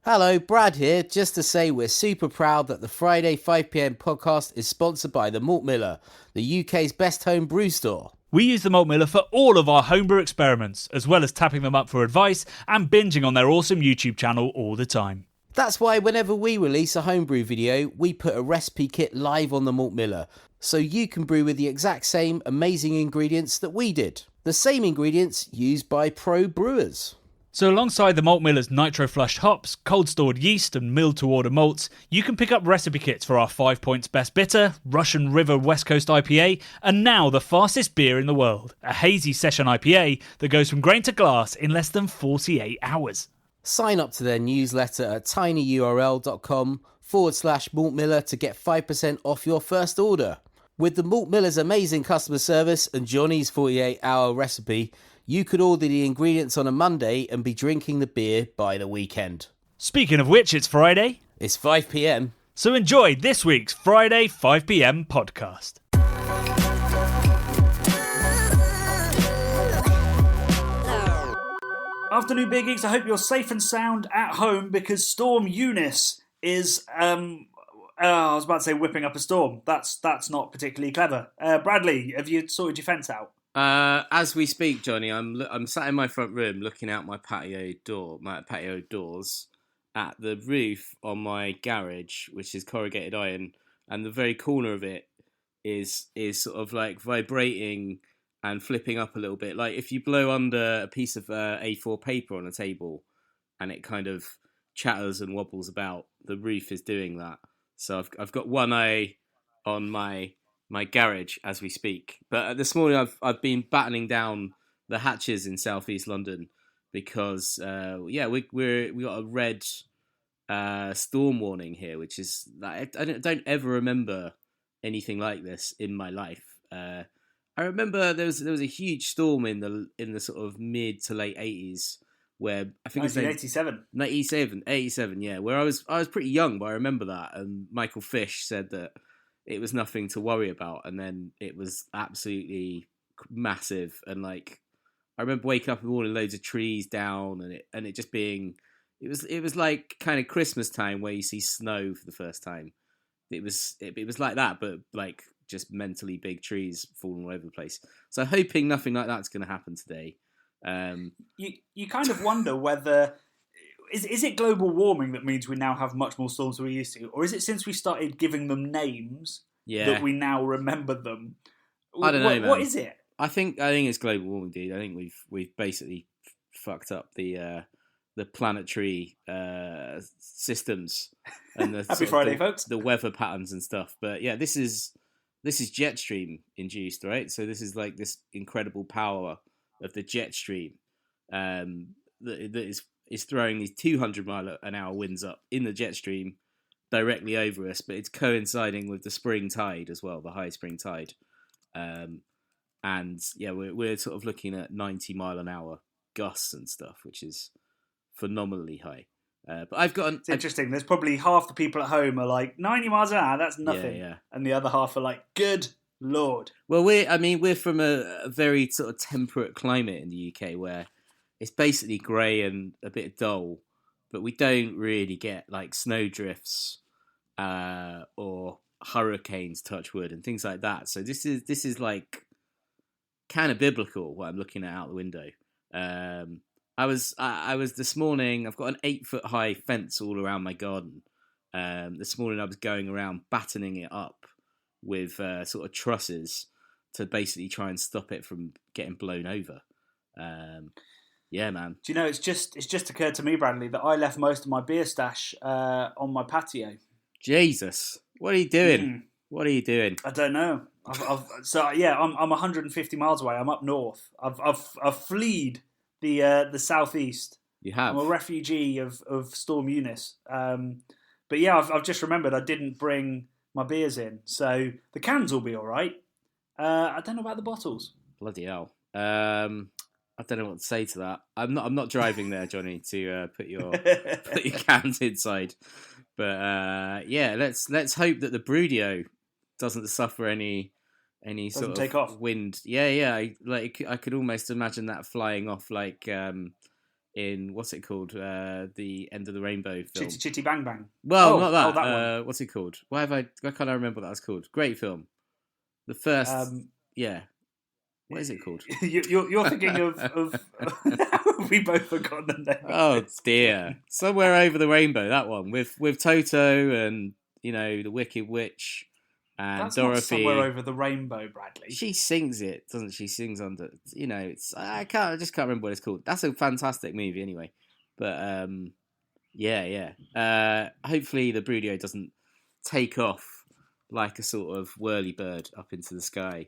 Hello, Brad here, just to say we're super proud that the Friday 5pm podcast is sponsored by the Malt Miller, the UK's best home brew store. We use the Malt Miller for all of our homebrew experiments, as well as tapping them up for advice and binging on their awesome YouTube channel all the time. That's why whenever we release a homebrew video, we put a recipe kit live on the Malt Miller, so you can brew with the exact same amazing ingredients that we did. The same ingredients used by pro brewers. So alongside the Malt Miller's nitro-flushed hops, cold-stored yeast and milled-to-order malts, you can pick up recipe kits for our 5 Points Best Bitter, Russian River West Coast IPA, and now the fastest beer in the world, a hazy session IPA that goes from grain to glass in less than 48 hours. Sign up to their newsletter at tinyurl.com/Malt Miller to get 5% off your first order. With the Malt Miller's amazing customer service and Johnny's 48-hour recipe, you could order the ingredients on a Monday and be drinking the beer by the weekend. Speaking of which, it's Friday. It's 5pm. So enjoy this week's Friday 5pm podcast. Afternoon, Big Geeks. I hope you're safe and sound at home because Storm Eunice is, I was about to say whipping up a storm. That's not particularly clever. Bradley, have you sorted your fence out? As we speak, Johnny, I'm sat in my front room looking out my patio doors at the roof on my garage, which is corrugated iron, and the very corner of it is sort of like vibrating and flipping up a little bit. Like if you blow under a piece of A4 paper on a table and it kind of chatters and wobbles about, the roof is doing that. So I've got one eye on my garage as we speak. But this morning I've been battening down the hatches in southeast London because we got a red storm warning here, which is I don't ever remember anything like this in my life. I remember there was a huge storm in the sort of mid to late 80s where I think 1987, yeah, where I was pretty young, but I remember that, and Michael Fish said that it was nothing to worry about, and then it was absolutely massive. And like, I remember waking up in the morning, loads of trees down, and it just being, it was like kind of Christmas time where you see snow for the first time. It was like that, but like just mentally big trees falling all over the place. So hoping nothing like that's going to happen today. You kind of wonder whether is it global warming that means we now have much more storms than we used to, or is it since we started giving them names that we now remember them? I don't know, man. What is it? I think it's global warming, dude. I think we've basically fucked up the planetary systems and the Happy Friday, folks. The weather patterns and stuff. But yeah, this is jet stream induced, right? So this is like this incredible power of the jet stream that is throwing these 200-mile-an-hour winds up in the jet stream directly over us, but it's coinciding with the spring tide as well, the high spring tide. And yeah, we're sort of looking at 90-mile-an-hour gusts and stuff, which is phenomenally high. But it's interesting. There's probably half the people at home are like 90 miles an hour. That's nothing. Yeah. And the other half are like, good Lord. Well, we're from a very sort of temperate climate in the UK where it's basically grey and a bit dull, but we don't really get like snow drifts or hurricanes, touch wood, and things like that. So this is like kind of biblical what I'm looking at out the window. I was this morning. I've got an 8-foot high fence all around my garden. This morning I was going around battening it up with sort of trusses to basically try and stop it from getting blown over. Yeah, man. Do you know, it's just occurred to me, Bradley, that I left most of my beer stash on my patio. Jesus, what are you doing? What are you doing? I don't know. I'm 150 miles away. I'm up north. I've fled the southeast. You have. I'm a refugee of Storm Eunice. But yeah, I've just remembered I didn't bring my beers in, so the cans will be all right. I don't know about the bottles. Bloody hell. I don't know what to say to that. I'm not driving there, Johnny, to put your cans inside. But yeah, let's hope that the Brudio doesn't suffer any sort of wind. Yeah. I could almost imagine that flying off like in what's it called? The End of the Rainbow film. Chitty Chitty Bang Bang. Well, not that. that one. What's it called? Why can't I remember what that was called? Great film. The first. Yeah. What is it called? You're thinking of we both forgot the name. Oh dear! Somewhere Over the Rainbow. That one with Toto and the Wicked Witch and That's Dorothy. Not Somewhere Over the Rainbow, Bradley. She sings it, doesn't she? Sings under. It's I just can't remember what it's called. That's a fantastic movie, anyway. But yeah. Hopefully the Brudio doesn't take off like a sort of whirly bird up into the sky.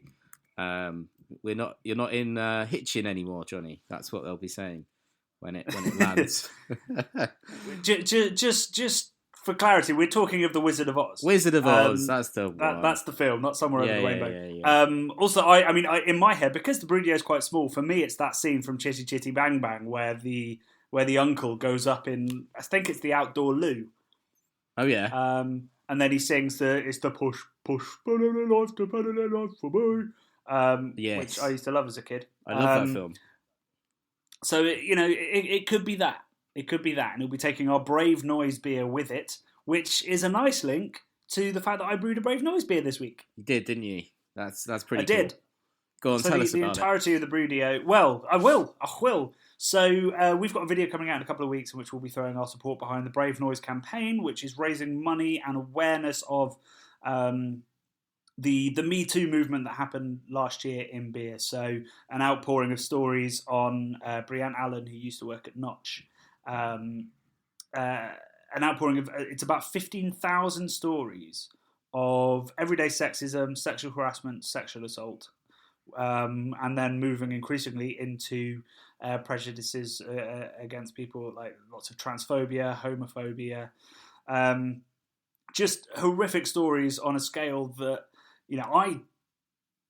You're not in Hitchin anymore, Johnny. That's what they'll be saying when it lands. just for clarity, we're talking of the Wizard of Oz. Wizard of Oz, that's the one. That's the film, not Somewhere Over the Rainbow. Yeah. Also, I mean, in my head, because the Brudio is quite small, for me, it's that scene from Chitty Chitty Bang Bang where the uncle goes up in, I think it's the outdoor loo. Oh yeah. And then he sings it's the push banana life for me. Yes. Which I used to love as a kid. I love that film. So it could be that. It could be that, and it'll be taking our Brave Noise beer with it, which is a nice link to the fact that I brewed a Brave Noise beer this week. You did, didn't you? That's pretty. I did. Go on, so tell us about the entirety of the Brudio. Well, I will. So we've got a video coming out in a couple of weeks in which we'll be throwing our support behind the Brave Noise campaign, which is raising money and awareness of the Me Too movement that happened last year in beer. So an outpouring of stories on Brianne Allen, who used to work at Notch. An outpouring of, it's about 15,000 stories of everyday sexism, sexual harassment, sexual assault, and then moving increasingly into prejudices against people, like lots of transphobia, homophobia, just horrific stories on a scale that, I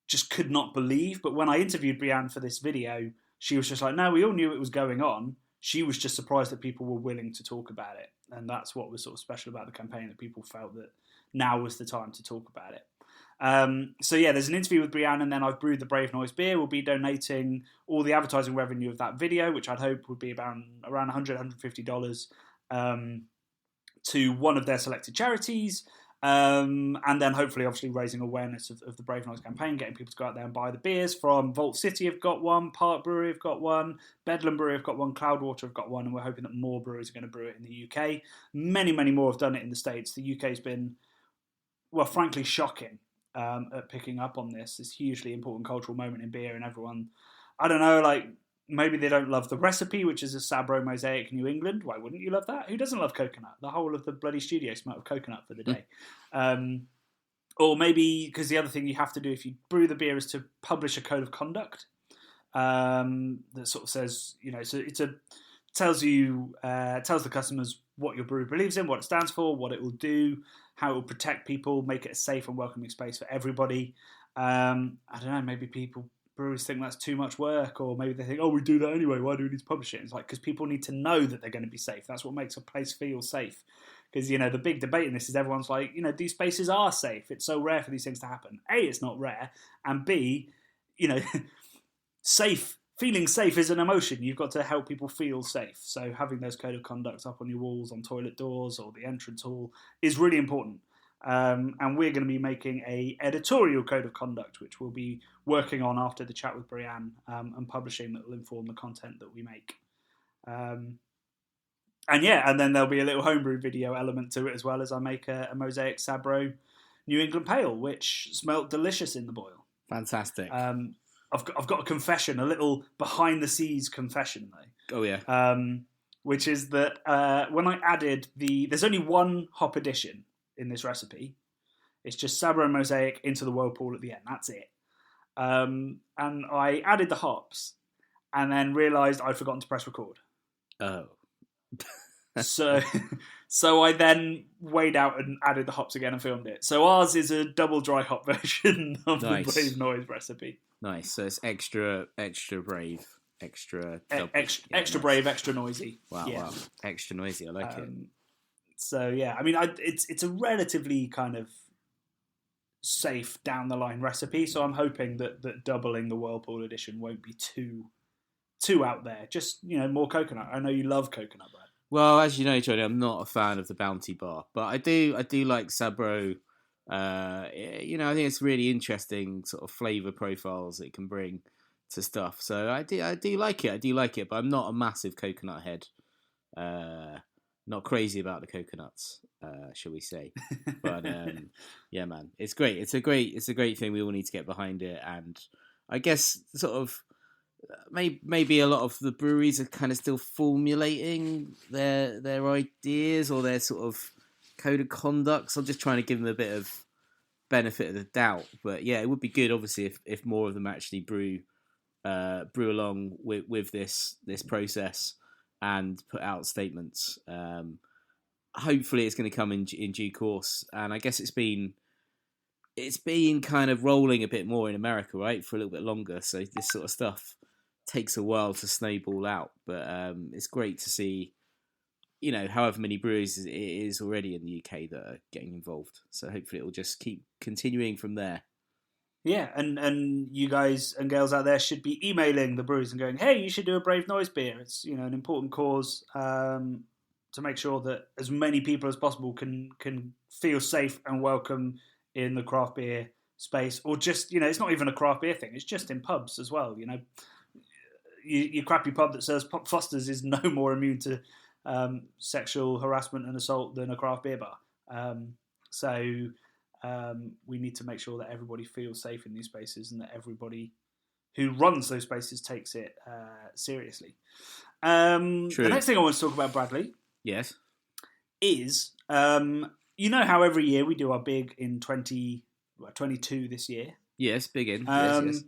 just could not believe. But when I interviewed Brianne for this video, she was just like, no, we all knew it was going on. She was just surprised that people were willing to talk about it. And that's what was sort of special about the campaign, that people felt that now was the time to talk about it. So yeah, there's an interview with Brianne, and then I've brewed the Brave Noise beer. We'll be donating all the advertising revenue of that video, which I'd hope would be around $100, $150, to one of their selected charities. And then hopefully, obviously, raising awareness of the Brave Noise campaign, getting people to go out there and buy the beers. From Vault City have got one, Park Brewery have got one, Bedlam Brewery have got one, Cloudwater have got one, and we're hoping that more breweries are going to brew it in the UK. Many, many more have done it in the States. The UK's been, well, frankly, shocking at picking up on this hugely important cultural moment in beer, and everyone, I don't know, like, maybe they don't love the recipe, which is a Sabro Mosaic New England. Why wouldn't you love that? Who doesn't love coconut? The whole of the bloody studio smelled of coconut for the day. Or maybe, because the other thing you have to do if you brew the beer is to publish a code of conduct that sort of says, so tells the customers what your brewery believes in, what it stands for, what it will do, how it will protect people, make it a safe and welcoming space for everybody. I don't know, maybe breweries think that's too much work, or maybe they think, oh, we do that anyway, why do we need to publish it? It's like, because people need to know that they're going to be safe. That's what makes a place feel safe. Because, the big debate in this is everyone's like, these spaces are safe. It's so rare for these things to happen. A, it's not rare. And B, feeling safe is an emotion. You've got to help people feel safe. So having those code of conducts up on your walls, on toilet doors, or the entrance hall is really important. And we're going to be making a editorial code of conduct, which we'll be working on after the chat with Brianne, and publishing, that will inform the content that we make. And then there'll be a little homebrew video element to it, as well, as I make a Mosaic Sabro New England Pale, which smelt delicious in the boil. Fantastic. I've got a confession, a little behind the scenes confession though. Oh yeah. Which is that when I added there's only one hop addition in this recipe. It's just Sabro Mosaic into the whirlpool at the end. That's it. And I added the hops, and then realised I'd forgotten to press record. Oh. So I then weighed out and added the hops again and filmed it. So ours is a double dry hop version of the Brave Noise recipe. Nice. So it's extra brave, extra brave, extra noisy. Wow, wow. Extra noisy. I like it. So yeah, I mean, it's a relatively kind of safe down the line recipe. So I'm hoping that doubling the Whirlpool edition won't be too too out there. Just more coconut. I know you love coconut bread. Well, as you know, Johnny, I'm not a fan of the Bounty Bar, but I do like Sabro. I think it's really interesting sort of flavour profiles it can bring to stuff. So I do like it. I do like it, but I'm not a massive coconut head. Not crazy about the coconuts, shall we say? But yeah, man, it's great. It's a great thing. We all need to get behind it, and I guess sort of maybe a lot of the breweries are kind of still formulating their ideas or their sort of code of conduct. So I'm just trying to give them a bit of benefit of the doubt. But yeah, it would be good, obviously, if more of them actually brew along with this process and put out statements. Hopefully, it's going to come in due course. And I guess it's been kind of rolling a bit more in America, right, for a little bit longer. So this sort of stuff takes a while to snowball out, but it's great to see, however many breweries it is already in the UK that are getting involved. So hopefully it will just keep continuing from there. Yeah, and you guys and girls out there should be emailing the breweries and going, hey, you should do a Brave Noise beer. It's an important cause to make sure that as many people as possible can feel safe and welcome in the craft beer space, or just it's not even a craft beer thing. It's just in pubs as well. Your crappy pub that serves Foster's is no more immune to sexual harassment and assault than a craft beer bar. So we need to make sure that everybody feels safe in these spaces and that everybody who runs those spaces takes it seriously. True. The next thing I want to talk about, Bradley, yes, is how every year we do our big in 2022 this year. Yes, big in. Yes.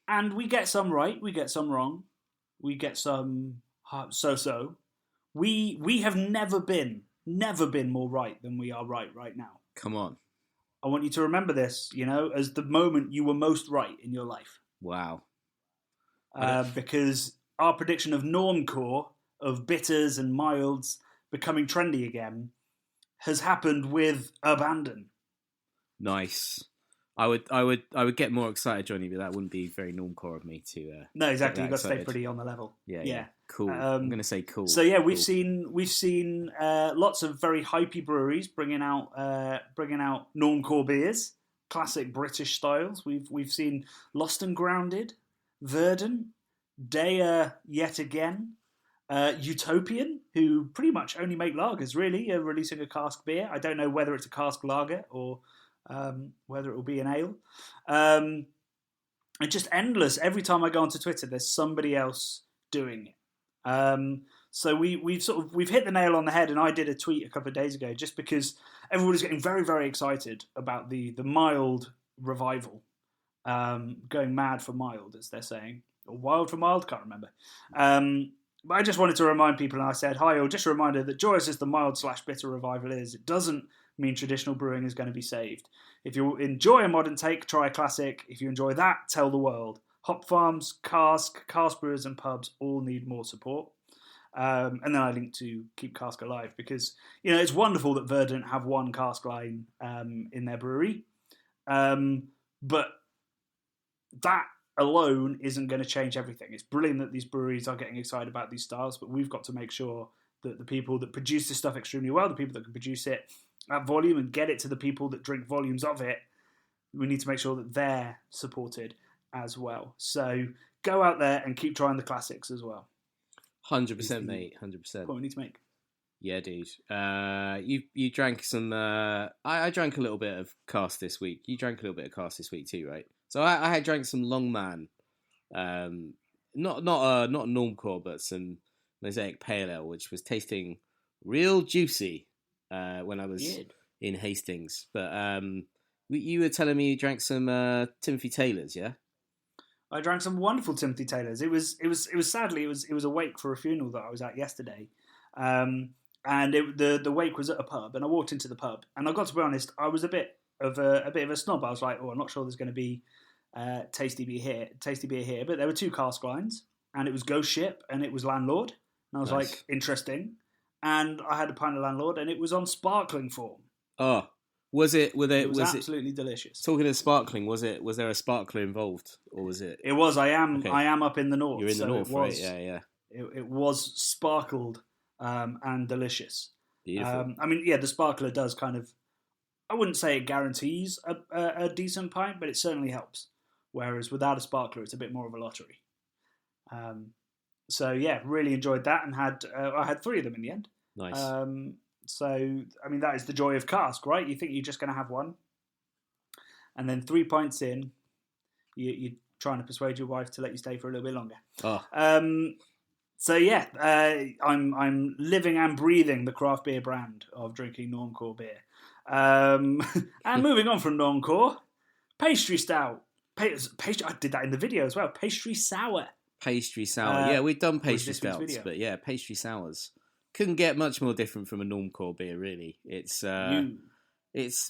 And we get some right, we get some wrong, we get some so-so. We have never been more right than we are right now. Come on. I want you to remember this, as the moment you were most right in your life. Wow. Because our prediction of normcore, of bitters and milds becoming trendy again, has happened with abandon. Nice. I would get more excited, Johnny, but that wouldn't be very normcore of me to. No, exactly. You've got to stay pretty on the level. Yeah. Cool. I'm going to say cool. So yeah, we've cool. seen lots of very hypey breweries bringing out normcore beers, classic British styles. We've seen Lost and Grounded, Verdant, Daya yet again, Utopian, who pretty much only make lagers. Really, are releasing a cask beer. I don't know whether it's a cask lager or whether it will be an ale. It's just endless. Every time I go onto Twitter, there's somebody else doing it. So we've hit the nail on the head, and I did a tweet a couple of days ago just because everybody's getting very, very excited about the mild revival, going mad for mild, as they're saying, or wild for mild, can't remember. But I just wanted to remind people, and I said, hi, or just a reminder that joyous as the mild/bitter revival is, it doesn't mean traditional brewing is going to be saved. If you enjoy a modern take, try a classic. If you enjoy that, tell the world. Hop farms, cask brewers and pubs all need more support. And then I linked to Keep Cask Alive because, it's wonderful that Verdant have one cask line in their brewery. But that alone isn't going to change everything. It's brilliant that these breweries are getting excited about these styles, but we've got to make sure that the people that produce this stuff extremely well, the people that can produce it at volume and get it to the people that drink volumes of it, we need to make sure that they're supported as well. So go out there and keep trying the classics as well. 100%, mate. 100%. What we need to make. Yeah, dude. You drank some. I drank a little bit of cask this week. You drank a little bit of cask this week too, right? So I had drank some Longman, not normcore, but some Mosaic Pale Ale, which was tasting real juicy when I was in Hastings. But you were telling me you drank some Timothy Taylor's, yeah? I drank some wonderful Timothy Taylor's. It was sadly it was a wake for a funeral that I was at yesterday, and the wake was at a pub, and I walked into the pub, and I got to be honest, I was a bit of a snob. I was like, I'm not sure there's going to be tasty beer here, but there were two cask lines, and it was Ghost Ship and it was Landlord, and I was like, interesting, and I had a pint of Landlord, and it was on sparkling form. Oh, Was it? It was absolutely delicious. Talking of sparkling, was there a sparkler involved, or was it? It was. I am. Okay. I am up in the north. You're in the so north, it was, right? Yeah. It was sparkled and delicious. Beautiful. I mean, yeah, the sparkler does kind of. I wouldn't say it guarantees a decent pint, but it certainly helps. Whereas without a sparkler, it's a bit more of a lottery. So yeah, really enjoyed that, and I had 3 of them in the end. Nice. So I mean, that is the joy of cask, right? You think you're just going to have one, and then 3 pints in, you're trying to persuade your wife to let you stay for a little bit longer. Oh. So yeah, I'm living and breathing the craft beer brand of drinking Normcore beer. And moving on from Normcore, pastry stout. I did that in the video as well. Pastry sour. Pastry sour. Yeah, we've done pastry this week's stouts, video. but yeah, pastry sours couldn't get much more different from a Normcore beer, really. It's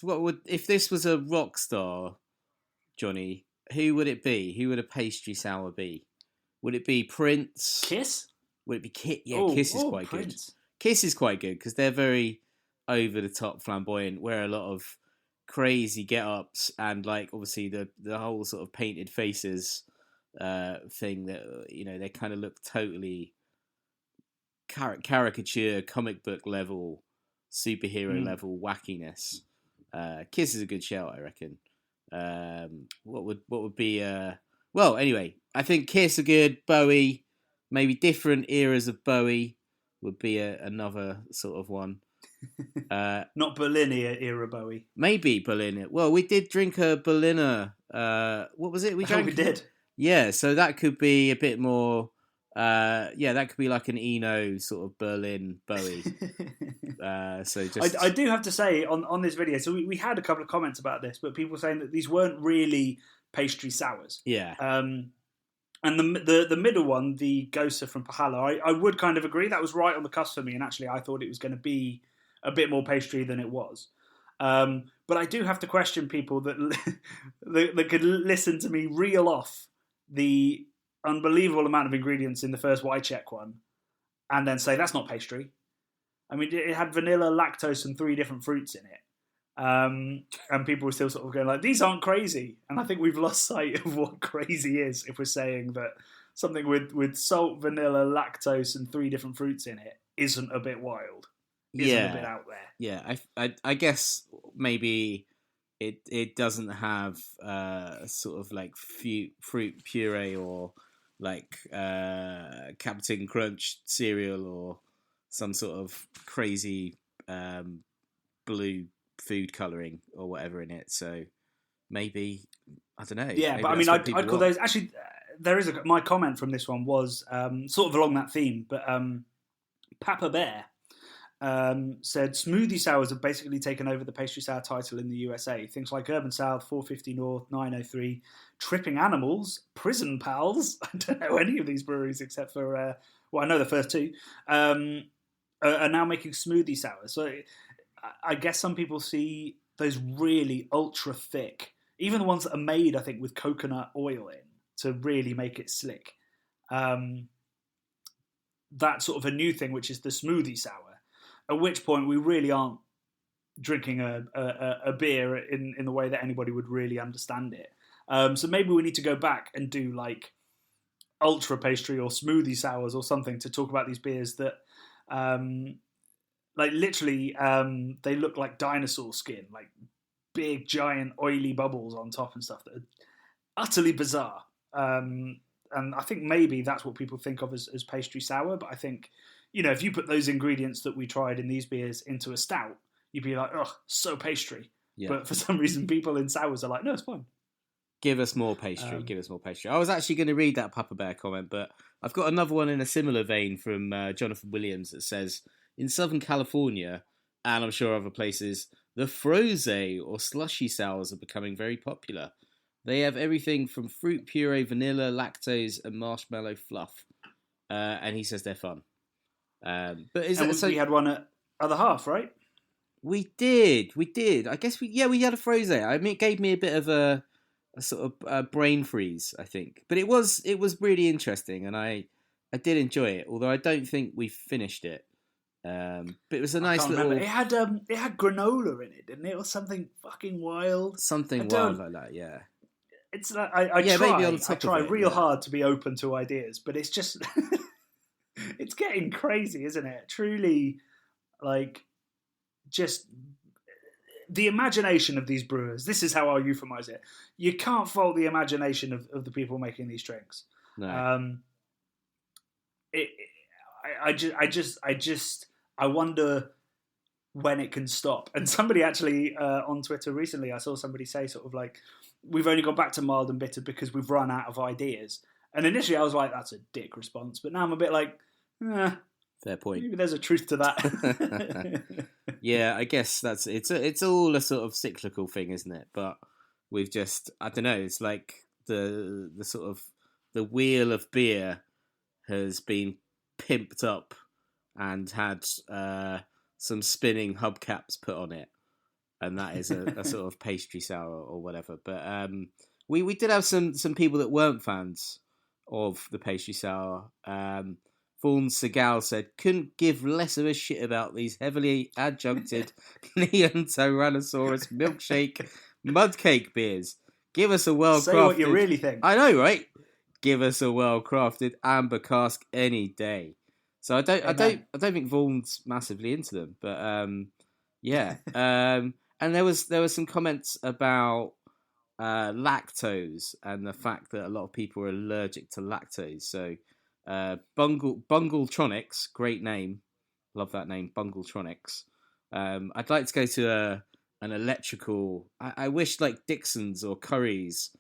what would if this was a rock star, Johnny? Who would it be? Who would a pastry sour be? Would it be Prince? Kiss? Would it be Kiss? Yeah, Kiss is quite Prince. good. Kiss is quite good because they're very over the top, flamboyant. Wear a lot of crazy get-ups and like obviously the whole sort of painted faces thing that they kind of look totally caricature, comic book level, superhero level wackiness. Kiss is a good shout, I reckon. What would be well, anyway, I think Kiss are good. Bowie, maybe different eras of Bowie would be another sort of one. Not Berliner era Bowie. Maybe Berliner. Well, we did drink a Berliner. What was it? We did. Yeah, so that could be a bit more. That could be like an Eno sort of Berlin Bowie. So just I do have to say on this video. So we had a couple of comments about this, but people saying that these weren't really pastry sours. Yeah. And the middle one, the Gosa from Pahala, I would kind of agree. That was right on the cusp for me, and actually I thought it was going to be a bit more pastry than it was. But I do have to question people that that could listen to me reel off the unbelievable amount of ingredients in the first Wycheck one and then say that's not pastry. I mean, it had vanilla, lactose, and 3 different fruits in it. And people were still sort of going like, these aren't crazy. And I think we've lost sight of what crazy is if we're saying that something with salt, vanilla, lactose, and 3 different fruits in it isn't a bit wild. Isn't a bit out there. Yeah, I guess maybe it doesn't have sort of like fruit puree or like Captain Crunch cereal or some sort of crazy blue food colouring or whatever in it. So maybe, I don't know. Yeah, but I mean, I'd call those... Actually, there is my comment from this one was sort of along that theme, but Papa Bear said smoothie sours have basically taken over the pastry sour title in the USA. Things like Urban South, 450 North, 903, Tripping Animals, Prison Pals. I don't know any of these breweries except for, I know the first 2, are now making smoothie sours. So I guess some people see those really ultra thick, even the ones that are made, I think, with coconut oil in to really make it slick. That's sort of a new thing, which is the smoothie sour. At which point we really aren't drinking a beer in the way that anybody would really understand it. So maybe we need to go back and do like ultra pastry or smoothie sours or something to talk about these beers that, like literally, they look like dinosaur skin, like big giant oily bubbles on top and stuff that are utterly bizarre. And I think maybe that's what people think of as pastry sour. But I think, if you put those ingredients that we tried in these beers into a stout, you'd be like, oh, so pastry. Yeah. But for some reason, people in sours are like, no, it's fine. Give us more pastry. Give us more pastry. I was actually going to read that Papa Bear comment, but I've got another one in a similar vein from Jonathan Williams that says, in Southern California, and I'm sure other places, the froze or slushy sours are becoming very popular. They have everything from fruit puree, vanilla, lactose, and marshmallow fluff. And he says they're fun. We had one at Other Half, right? We did. I guess we had a froze. I mean, it gave me a bit of a sort of brain freeze, I think. But it was really interesting, and I did enjoy it. Although I don't think we finished it. But it was a I nice can't little remember. It had granola in it, didn't it, or something fucking wild? something wild like that. Yeah, It's like I yeah, maybe on top try of it. real Yeah. hard to be open to ideas, but it's just it's getting crazy, isn't it? Truly, like just the imagination of these brewers. This is how I'll euphemize it. You can't fault the imagination of the people making these drinks. No. Um, it, I just, I wonder when it can stop. And somebody actually on Twitter recently, I saw somebody say sort of like, we've only gone back to mild and bitter because we've run out of ideas. And initially I was like, that's a dick response. But now I'm a bit like, Fair point. maybe there's a truth to that. Yeah, I guess it's all a sort of cyclical thing, isn't it? But we've just, I don't know, it's like the sort of the wheel of beer has been pimped up and had some spinning hubcaps put on it, and that is a sort of pastry sour or whatever. But we did have some people that weren't fans of the pastry sour. Vaughan Segal said, couldn't give less of a shit about these heavily adjuncted Neon Tyrannosaurus milkshake mudcake beers. Give us a well-crafted... Say what you really think. I know, right? Give us a well-crafted amber cask any day. So I don't think Vaughan's massively into them, but yeah. And there was some comments about lactose and the fact that a lot of people are allergic to lactose. So Bungletronics, great name, love that name, Bungletronics. I'd like to go to an electrical. I wish like Dixon's or Curry's,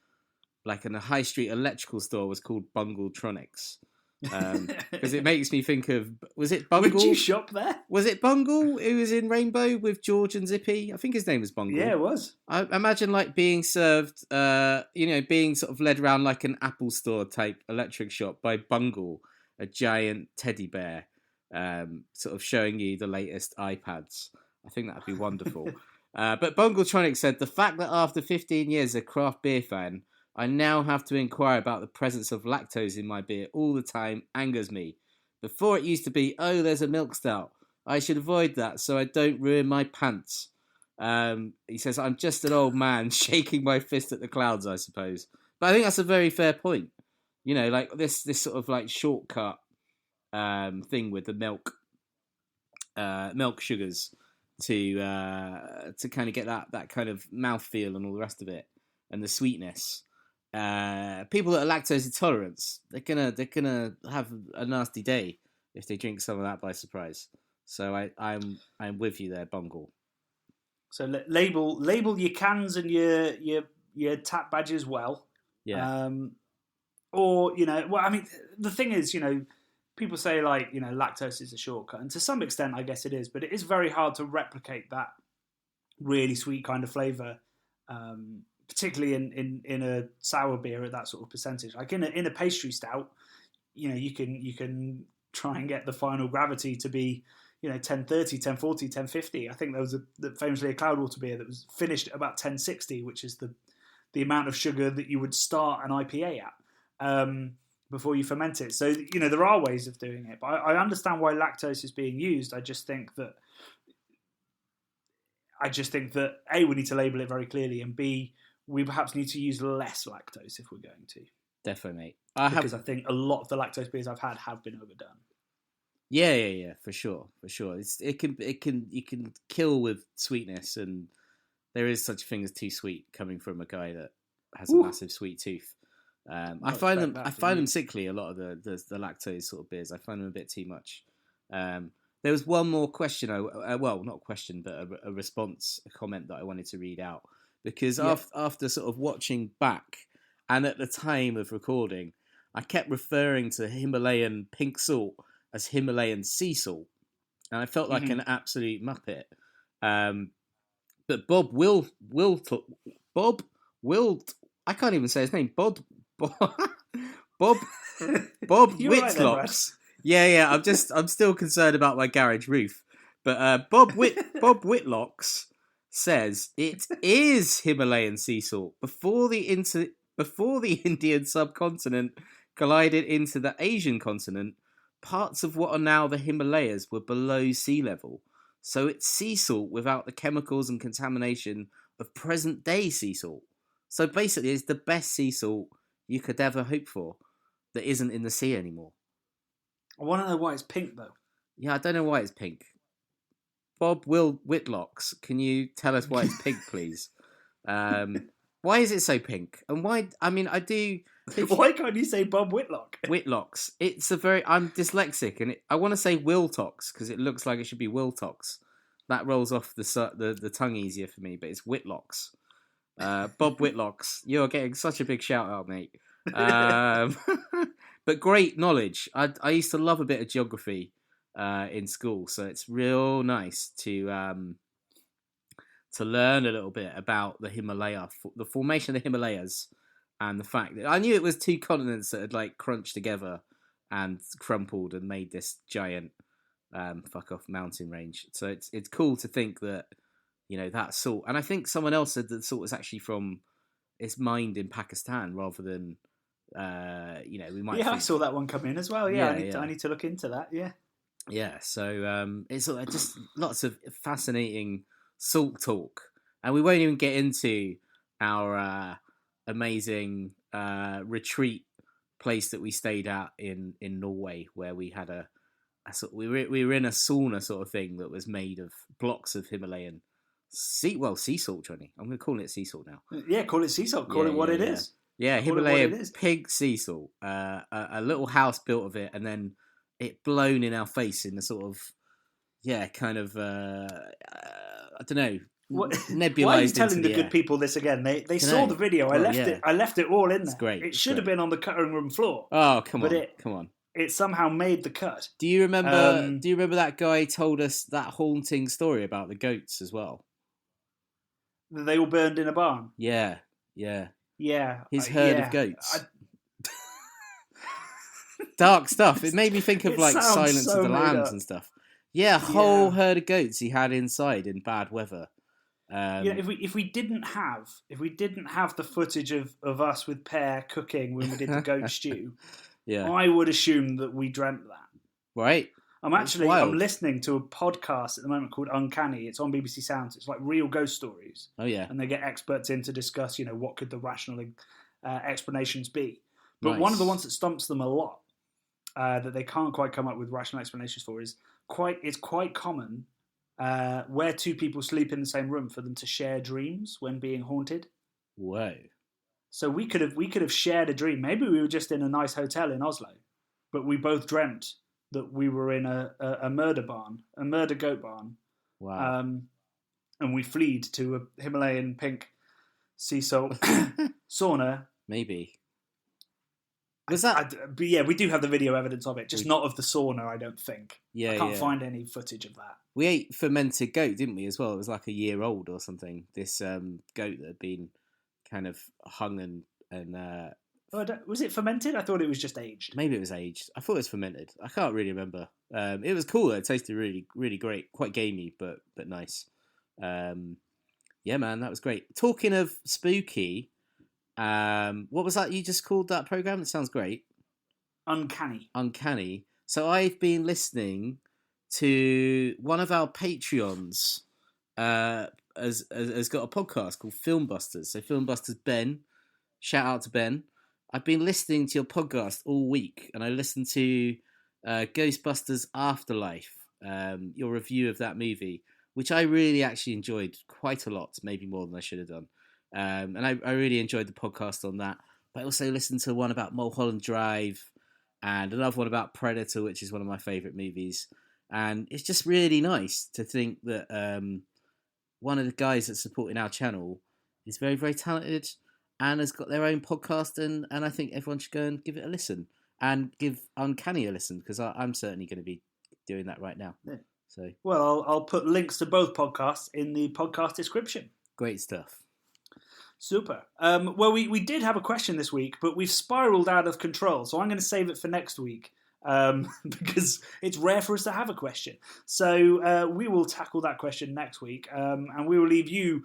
like in a high street electrical store, was called Bungletronics. Because it makes me think of, was it Bungle? Would you shop there? Was it Bungle who was in Rainbow with George and Zippy? I think his name was Bungle. Yeah, it was. I imagine like being served, being sort of led around like an Apple Store type electric shop by Bungle, a giant teddy bear, sort of showing you the latest iPads. I think that'd be wonderful. But Bungletronic said, the fact that after 15 years as a craft beer fan, I now have to inquire about the presence of lactose in my beer all the time angers me. Before it used to be, oh, there's a milk stout. I should avoid that so I don't ruin my pants. He says, I'm just an old man shaking my fist at the clouds, I suppose. But I think that's a very fair point. You know, like this sort of like shortcut thing with the milk sugars to kind of get that kind of mouthfeel and all the rest of it, and the sweetness. People that are lactose intolerant, they're gonna have a nasty day if they drink some of that by surprise. So I'm with you there, Bungle. So label your cans and your tap badges well. Yeah. Or I mean, the thing is, people say like lactose is a shortcut, and to some extent, I guess it is, but it is very hard to replicate that really sweet kind of flavour. Particularly in a sour beer at that sort of percentage, like in a pastry stout, you can try and get the final gravity to be 1030, 1040, 1050. I think there was famously a Cloudwater beer that was finished at about 1060, which is the amount of sugar that you would start an IPA at before you ferment it. So there are ways of doing it, but I understand why lactose is being used. I just think that A, we need to label it very clearly, and B, we perhaps need to use less lactose if we're going to. Definitely, mate. I think a lot of the lactose beers I've had have been overdone. Yeah, for sure. It can kill with sweetness, and there is such a thing as too sweet coming from a guy that has a massive sweet tooth. I find them sickly. A lot of the lactose sort of beers, I find them a bit too much. There was one more question. Not a question, but a response, a comment that I wanted to read out. Because after sort of watching back, and at the time of recording, I kept referring to Himalayan pink salt as Himalayan sea salt. And I felt like an absolute muppet. But Bob I can't even say his name. Bob Whitlocks. Yeah. I'm still concerned about my garage roof. But Bob Whitlocks says it is Himalayan sea salt before the Indian subcontinent collided into the Asian continent. parts of what are now the Himalayas were below sea level. So it's sea salt without the chemicals and contamination of present day sea salt. So basically, it's the best sea salt you could ever hope for that isn't in the sea anymore. I want to know why it's pink, though. Yeah, I don't know why it's pink. Bob Will Whitlocks, can you tell us why it's pink, please? Why is it so pink? And why? I mean, I do. Why can't you say Bob Whitlock? Whitlocks. It's a very. I'm dyslexic, and I want to say Wiltox because it looks like it should be Wiltox. That rolls off the tongue easier for me, but it's Whitlocks. Bob Whitlocks, you're getting such a big shout out, mate. But great knowledge. I used to love a bit of geography in school, so it's real nice to learn a little bit about the the formation of the Himalayas, and the fact that I knew it was two continents that had like crunched together and crumpled and made this giant fuck off mountain range. So it's cool to think that, you know, that salt, and I think someone else said that the salt is actually it's mined in Pakistan rather than you know, we might. Yeah, I saw that one come in as well. Yeah, I need to look into that. Yeah. Yeah, so it's just lots of fascinating salt talk, and we won't even get into our amazing retreat place that we stayed at in Norway, where we had we were in a sauna sort of thing that was made of blocks of Himalayan sea salt, Johnny. I'm going to call it sea salt now. Yeah, call it sea salt. Call it what it is. Yeah, Himalayan pig sea salt. A little house built of it, and then it blown in our face in the sort of, kind of, I don't know, nebulized. Why are you telling the good people this again? They saw the video. I left it all in there. It's great. It should have been on the cutting room floor. Oh, come on. It somehow made the cut. Do you remember that guy told us that haunting story about the goats as well? They all burned in a barn. Yeah. His herd of goats. Dark stuff. It made me think of like Silence of the Lambs and stuff. Yeah, whole herd of goats he had inside in bad weather. If we didn't have the footage of us with Pear cooking when we did the goat stew, I would assume that we dreamt that. Right. I'm listening to a podcast at the moment called Uncanny. It's on BBC Sounds. It's like real ghost stories. Oh yeah. And they get experts in to discuss, what could the rational explanations be. But one of the ones that stumps them a lot, that they can't quite come up with rational explanations for, it's quite common where two people sleep in the same room for them to share dreams when being haunted. Whoa. So we could have shared a dream. Maybe we were just in a nice hotel in Oslo, but we both dreamt that we were in a murder barn, a murder goat barn. Wow. And we fled to a Himalayan pink sea salt sauna. Maybe. But yeah, we do have the video evidence of it, just not of the sauna, I don't think. Yeah, I can't find any footage of that. We ate fermented goat, didn't we, as well? It was like a year old or something. This goat that had been kind of hung and was it fermented? I thought it was just aged. Maybe it was aged. I thought it was fermented. I can't really remember. It was cool. It tasted really, really great. Quite gamey, but nice. Yeah, man, that was great. Talking of spooky, what was that you just called that program? It sounds great. Uncanny. So I've been listening to one of our Patreons. Has got a podcast called Filmbusters. So Filmbusters Ben, shout out to Ben. I've been listening to your podcast all week, and I listened to Ghostbusters Afterlife, your review of that movie, which I really actually enjoyed quite a lot, maybe more than I should have done. And I really enjoyed the podcast on that. But I also listened to one about Mulholland Drive and another one about Predator, which is one of my favourite movies. And it's just really nice to think that one of the guys that's supporting our channel is very, very talented and has got their own podcast. And I think everyone should go and give it a listen and give Uncanny a listen, because I'm certainly going to be doing that right now. Yeah. So, well, I'll put links to both podcasts in the podcast description. Great stuff. Super. Well, we did have a question this week, but we've spiraled out of control, so I'm going to save it for next week. because it's rare for us to have a question. So we will tackle that question next week, and we will leave you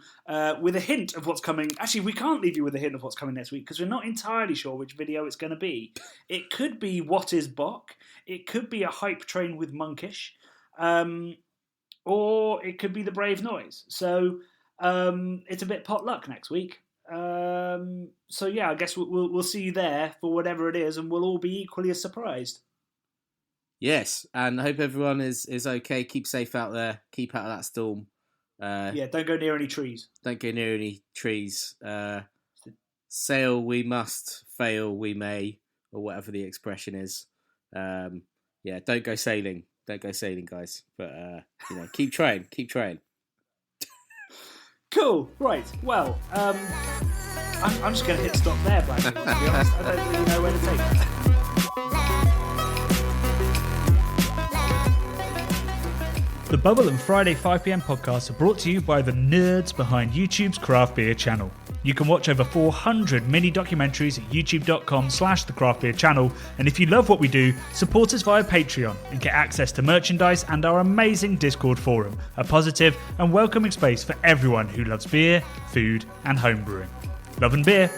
with a hint of what's coming. Actually, we can't leave you with a hint of what's coming next week because we're not entirely sure which video it's going to be. It could be What is Bok? It could be a hype train with Monkish, or it could be The Brave Noise. So it's a bit potluck next week. So yeah, I guess we'll see you there for whatever it is, and we'll all be equally as surprised. Yes, and I hope everyone is okay. Keep safe out there. Keep out of that storm. Don't go near any trees. Don't go near any trees. Sail we must, fail we may, or whatever the expression is. Don't go sailing. Don't go sailing, guys. But keep trying. Keep trying. Cool. Right. Well, I'm just going to hit stop there, Black. To be honest, I don't really know where to take that. The Bubble and Friday 5pm podcasts are brought to you by the nerds behind YouTube's craft beer channel. You can watch over 400 mini documentaries at youtube.com/the craft beer channel, and if you love what we do, support us via Patreon and get access to merchandise and our amazing Discord forum, a positive and welcoming space for everyone who loves beer, food and homebrewing. Love and beer.